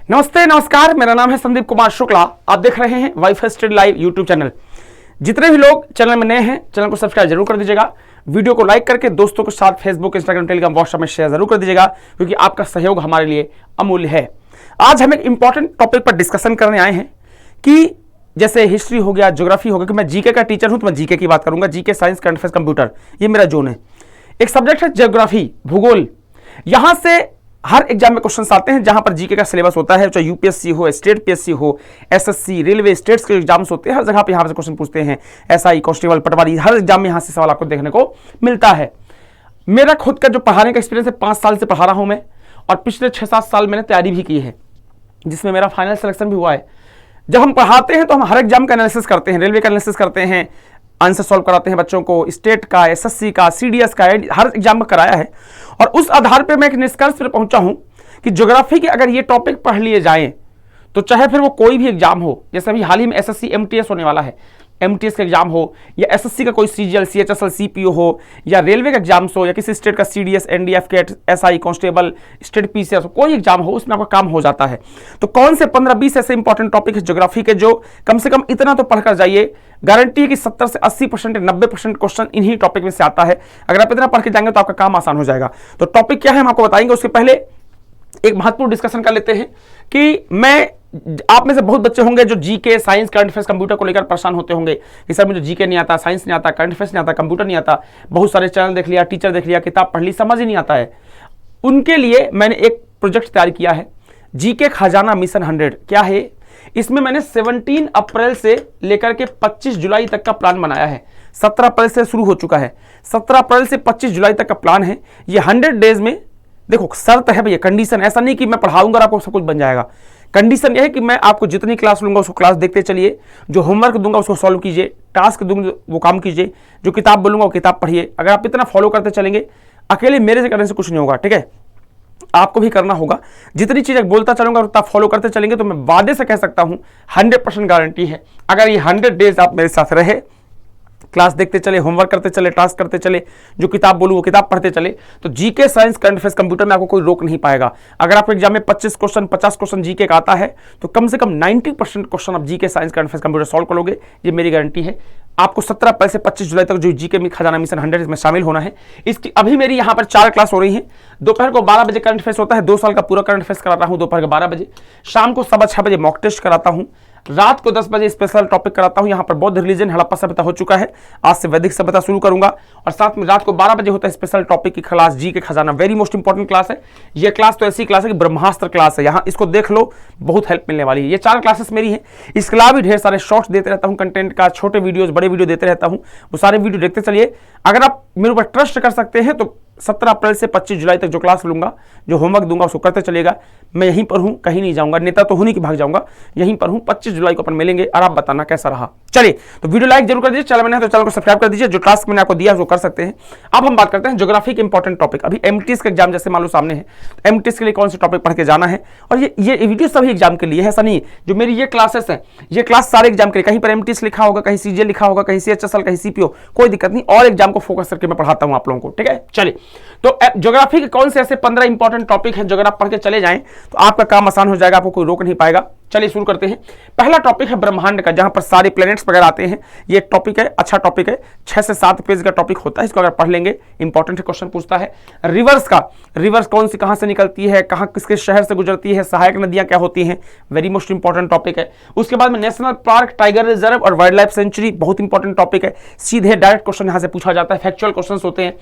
नमस्ते नमस्कार, मेरा नाम है संदीप कुमार शुक्ला। आप देख रहे हैं wifi study live YouTube channel. जितने भी लोग चैनल में नए हैं, चैनल को सब्सक्राइब जरूर कर दीजिएगा। वीडियो को लाइक करके दोस्तों के साथ फेसबुक, इंस्टाग्राम, टेलीग्राम, व्हाट्सएप में शेयर जरूर कर दीजिएगा, क्योंकि आपका सहयोग हमारे लिए अमूल्य है। आज हम एक इंपॉर्टेंट टॉपिक पर डिस्कशन करने आए हैं कि जैसे हिस्ट्री हो गया, ज्योग्राफी हो गया, कि मैं जीके का टीचर हूं तो मैं जीके की बात करूंगा। GK, science, current affairs, computer, ये मेरा जोन है। एक सब्जेक्ट है ज्योग्राफी, भूगोल। यहां से हर एग्जाम में क्वेश्चंस आते हैं जहां पर जीके का सिलेबस होता है, चाहे यूपीएससी हो, स्टेट पीएससी हो, एसएससी, रेलवे, स्टेट्स के एग्जाम्स होते हैं, हर जगह पे यहां से क्वेश्चन पूछते हैं। एसआई, कांस्टेबल, पटवारी, हर एग्जाम में यहां से सवाल आपको देखने को मिलता है। मेरा खुद का जो पढ़ाने का एक्सपीरियंस है, 5 साल से पढ़ा रहा हूं मैं, और पिछले 6-7 साल मैंने तैयारी भी की है, जिसमें मेरा फाइनल सिलेक्शन भी हुआ है। जब हम पढ़ाते हैं तो हम हर एग्जाम का एनालिसिस करते हैं, रेलवे का एनालिसिस करते हैं, आंसर सॉल्व कराते हैं बच्चों को, स्टेट का, एसएससी का, सीडीएस का, हर एग्जाम में कराया है। और उस आधार पर मैं एक निष्कर्ष पर पहुंचा हूं कि ज्योग्राफी के अगर ये टॉपिक पढ़ लिए जाएं तो चाहे फिर वो कोई भी एग्जाम हो, जैसे अभी हाल ही में एसएससी एमटीएस होने वाला है, एमटीएस का एग्जाम हो, या एसएससी का कोई सीजीएल, सीएचएसएल, सीपीओ हो, या रेलवे का एग्जाम्स हो, या किसी स्टेट का CDS, NDF, CAT, SI, constable, state PCS, कोई एग्जाम हो, उसमें आपका काम हो जाता है। तो कौन से 15-20 ऐसे इंपॉर्टेंट टॉपिक है ज्योग्राफी के जो कम से कम इतना तो पढ़कर जाइए, गारंटी है कि 70 से 80%, 90% क्वेश्चन इन्हीं टॉपिक में से आता है। अगर आप इतना पढ़ के जाएंगे तो आपका काम आसान हो जाएगा। तो टॉपिक क्या है हम आपको बताएंगे। उसके पहले एक महत्वपूर्ण डिस्कशन कर लेते हैं कि आप में से बहुत बच्चे होंगे जो GK, science, current affairs, computer को लेकर परेशान होते होंगे कि सर मुझे जीके नहीं आता, साइंस नहीं आता, करंट अफेयर्स नहीं आता, कंप्यूटर नहीं आता, बहुत सारे चैनल देख लिया, टीचर देख लिया, किताब पढ़ ली, समझ ही नहीं आता है। उनके लिए मैंने एक प्रोजेक्ट तैयार किया है, जीके खजाना मिशन 100। क्या है इसमें? मैंने 17 अप्रैल से लेकर के 25 जुलाई तक का प्लान बनाया है। 17 अप्रैल से शुरू हो चुका है, 17 अप्रैल से 25 जुलाई तक का प्लान है। ये 100 डेज में, देखो शर्त है भैया, कंडीशन ऐसा नहीं कि मैं पढ़ाऊंगा और आपको सब कुछ बन जाएगा। कंडीशन यह है कि मैं आपको जितनी क्लास लूंगा उसको क्लास देखते चलिए, जो होमवर्क दूंगा उसको सॉल्व कीजिए, टास्क दूंगा वो काम कीजिए, जो किताब बोलूंगा वो किताब पढ़िए। अगर आप इतना फॉलो करते चलेंगे, अकेले मेरे से करने से कुछ नहीं होगा, ठीक है, आपको भी करना होगा। जितनी चीजें बोलता चलूंगा और आप फॉलो करते चलेंगे तो मैं वादे से कह सकता हूं 100% गारंटी है, अगर ये 100 डेज आप मेरे साथ रहे, क्लास देखते चले, होमवर्क करते चले, टास्क करते चले, जो किताब बोलूं वो किताब पढ़ते चले, तो GK, science, current affairs, computer में आपको कोई रोक नहीं पाएगा। अगर आपको एग्जाम में 25 क्वेश्चन, 50 क्वेश्चन जीके का आता है तो कम से कम 90% क्वेश्चन आप GK, science, current affairs, computer solve करोगे, ये मेरी गारंटी है। आपको 17 अप्रैल से 25 जुलाई तक जो जीके में खजाना मिशन 100 में शामिल होना है। इसकी अभी मेरी यहाँ पर 4 क्लास हो रही हैं। दोपहर को 12 बजे करंट अफेयर्स होता है, 2 साल का पूरा करंट अफेयर्स कराता हूँ दोपहर के 12 बजे। शाम को 6:15 बजे मॉक टेस्ट कराता हूँ। रात को 10 बजे स्पेशल टॉपिक कराता हूं। यहां पर बौद्ध रिलीजन, हड़प्पा सभ्यता हो चुका है, आज से वैदिक सभ्यता शुरू करूंगा। और साथ में रात को 12 बजे होता है स्पेशल टॉपिक की क्लास, जी के खजाना। वेरी मोस्ट इंपॉर्टेंट क्लास है ये क्लास, तो ऐसी क्लास है कि ब्रह्मास्त्र क्लास है। यहां इसको देख लो, बहुत हेल्प मिलने वाली है। ये 4 क्लासेस मेरी हैं। इसके अलावा भी ढेर सारे शॉर्ट्स देते रहता हूं कंटेंट का, छोटे वीडियोस, बड़े वीडियो देते रहता हूं, वो सारे वीडियो देखते चलिए। अगर आप मेरे ऊपर ट्रस्ट कर सकते हैं तो 17 अप्रैल से 25 जुलाई तक जो क्लास लूंगा, जो होमवर्क दूंगा उसको करते चलेगा। मैं यहीं पर हूं, कहीं नहीं जाऊंगा, नेता तो होने की भाग जाऊंगा, यहीं पर हूं। 25 जुलाई को अपन मिलेंगे और आप बताना कैसा रहा। चलिए, तो वीडियो लाइक जरूर कर दीजिए, चैनल में तो चैनल को सब्सक्राइब कर दीजिए। जो टास्क मैंने आपको दिया है वो कर सकते हैं। अब हम बात करते हैं ज्योग्राफी के इंपॉर्टेंट टॉपिक। अभी एमटीएस का एग्जाम जैसे मान लो सामने है, तो एमटीएस के लिए कौन से टॉपिक पढ़ के जाना है, और ये वीडियो सभी एग्जाम के लिए है, ऐसा नहीं। जो मेरी ये क्लासेस है, ये क्लास सारे एग्जाम के लिए, कहीं पर एमटीएस लिखा होगा, कहीं सीजीएल लिखा होगा, कहीं सीएचएसएल, कहीं सीपीओ, कोई दिक्कत नहीं, और एग्जाम को फोकस करके मैं पढ़ाता हूं आप लोगों को, ठीक है। चलिए, तो ज्योग्राफी के कौन से ऐसे 15 इंपॉर्टेंट टॉपिक हैं जो अगर आप पढ़ के चले जाएं तो आपका काम आसान हो जाएगा, आपको कोई रोक नहीं पाएगा। चलिए शुरू करते हैं। पहला टॉपिक है ब्रह्मांड का, जहां पर सारे प्लैनेट्स वगैरह आते हैं। ये एक टॉपिक है, अच्छा टॉपिक है, 6 से 7 पेज का टॉपिक होता है। इसको अगर पढ़ लेंगे, इंपॉर्टेंट क्वेश्चन पूछता है। रिवर्स का, रिवर्स कौन सी कहां से निकलती है, कहां किसके शहर से गुजरती है, सहायक नदियां क्या होती हैं, वेरी मोस्ट इंपॉर्टेंट टॉपिक है। उसके बाद में नेशनल पार्क, टाइगर रिजर्व और वाइल्ड लाइफ सेंचुरी, बहुत इंपॉर्टेंट टॉपिक है। सीधे डायरेक्ट क्वेश्चन यहां से पूछा जाता है, फैक्चुअल क्वेश्चन होते हैं।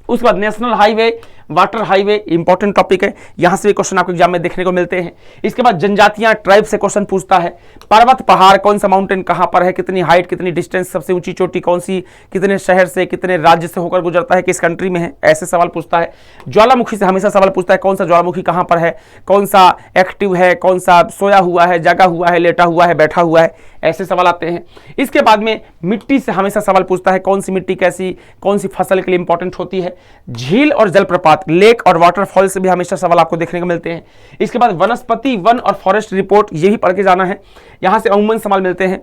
उसके बाद national highway, water highway, important topic है, यहां से भी क्वेश्चन आपको एग्जाम में देखने को मिलते हैं। इसके बाद जनजातियां, ट्राइब से क्वेश्चन पूछता है। पर्वत, पहाड़, कौन सा माउंटेन कहां पर है, कितनी हाइट, कितनी डिस्टेंस, सबसे ऊंची चोटी कौन सी, कितने शहर से, कितने राज्य से होकर गुजरता है, किस कंट्री में है, ऐसे सवाल पूछता है। ज्वालामुखी से हमेशा सवाल पूछता है, कौन सा ज्वालामुखी कहां पर है, कौन सा एक्टिव है, कौन सा सोया हुआ है, जगा हुआ है, लेटा हुआ है, बैठा हुआ है, ऐसे सवाल आते हैं। इसके बाद में मिट्टी से हमेशा सवाल पूछता है, कौन सी मिट्टी कैसी, कौन सी फसल के लिए इंपॉर्टेंट होती है। झील और जलप्रपात, लेक और वाटरफॉल से भी हमेशा सवाल आपको देखने को मिलते हैं। इसके बाद वनस्पति, वन और फॉरेस्ट रिपोर्ट, ये भी पढ़ के जाना है, यहां से अमूमन सवाल मिलते हैं।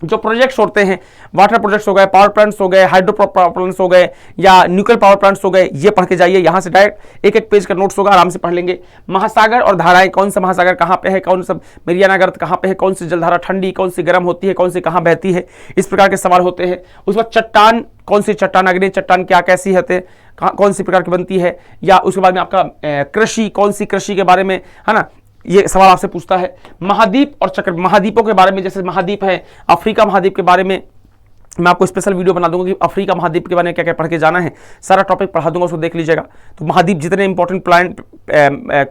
जो प्रोजेक्ट्स होते हैं, वाटर प्रोजेक्ट्स हो गए, पावर प्लांट्स हो गए, हाइड्रो पावर प्लांट्स हो गए या न्यूक्लियर पावर प्लांट्स हो गए, ये पढ़ के जाइए। यहाँ से डायरेक्ट एक एक पेज का नोट्स होगा, आराम से पढ़ लेंगे। महासागर और धाराएं, कौन सा महासागर कहाँ पे है, कौन सा मेरियाना गर्त कहाँ पे है, कौन सी जलधारा ठंडी, कौन सी गर्म होती है, कौन सी कहाँ बहती है, इस प्रकार के सवाल होते हैं। उसके बाद चट्टान, कौन सी चट्टान, अग्नि चट्टान क्या कैसी है, कौन सी प्रकार की बनती है, या उसके बाद में आपका कृषि, कौन सी कृषि के बारे में, है ना, ये सवाल आपसे पूछता है। महाद्वीप और चक्र महाद्वीपों के बारे में, जैसे महाद्वीप है, अफ्रीका महाद्वीप के बारे में मैं आपको स्पेशल वीडियो बना दूंगा कि अफ्रीका महाद्वीप के बारे में क्या क्या पढ़ के जाना है, सारा टॉपिक पढ़ा दूंगा, उसको देख लीजिएगा। तो महाद्वीप जितने इंपॉर्टेंट प्लांट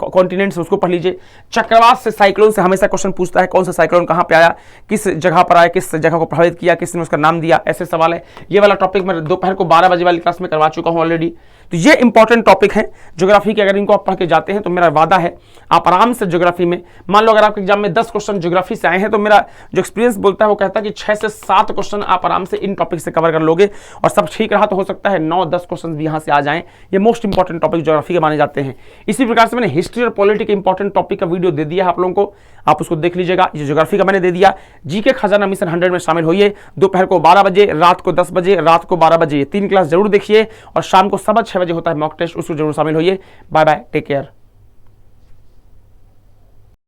कॉन्टिनेंट्स उसको पढ़ लीजिए। चक्रवात से, साइक्लोन से हमेशा क्वेश्चन पूछता है, कौन सा साइक्लोन कहाँ पे आया, किस जगह पर आया, किस जगह को प्रभावित किया, किसने उसका नाम दिया, ऐसे सवाल है। ये वाला टॉपिक मैं दोपहर को 12 बजे वाली क्लास में करवा चुका हूँ ऑलरेडी। तो ये इंपॉर्टेंट टॉपिक है ज्योग्राफी के, अगर इनको आप पढ़ के जाते हैं तो मेरा वादा है आप आराम से ज्योग्राफी में, मान लो अगर आपके एग्जाम में 10 क्वेश्चन ज्योग्राफी से आए हैं तो मेरा जो एक्सपीरियंस बोलता है वो कहता है कि 6 से 7 क्वेश्चन आप आराम से इन टॉपिक से कवर कर लोगे, और सब ठीक रहा तो हो सकता है 9-10 क्वेश्चन भी यहाँ से आ जाएं। ये मोस्ट इंपॉर्टेंट टॉपिक ज्योग्राफी के माने जाते हैं। इसी प्रकार से मैंने हिस्ट्री और पॉलिटी के इंपॉर्टेंट टॉपिक का वीडियो दे दिया है आप लोगों को, आप उसको देख लीजिएगा। ये ज्योग्राफी का मैंने दे दिया। जीके खजाना मिशन 100 में शामिल होइए, दोपहर को 12 बजे, रात को 10 बजे, रात को 12 बजे, 3 क्लास जरूर देखिए, और शाम को 6:15 बजे होता है मॉक टेस्ट, उसको जरूर शामिल होइए। Bye bye, take care.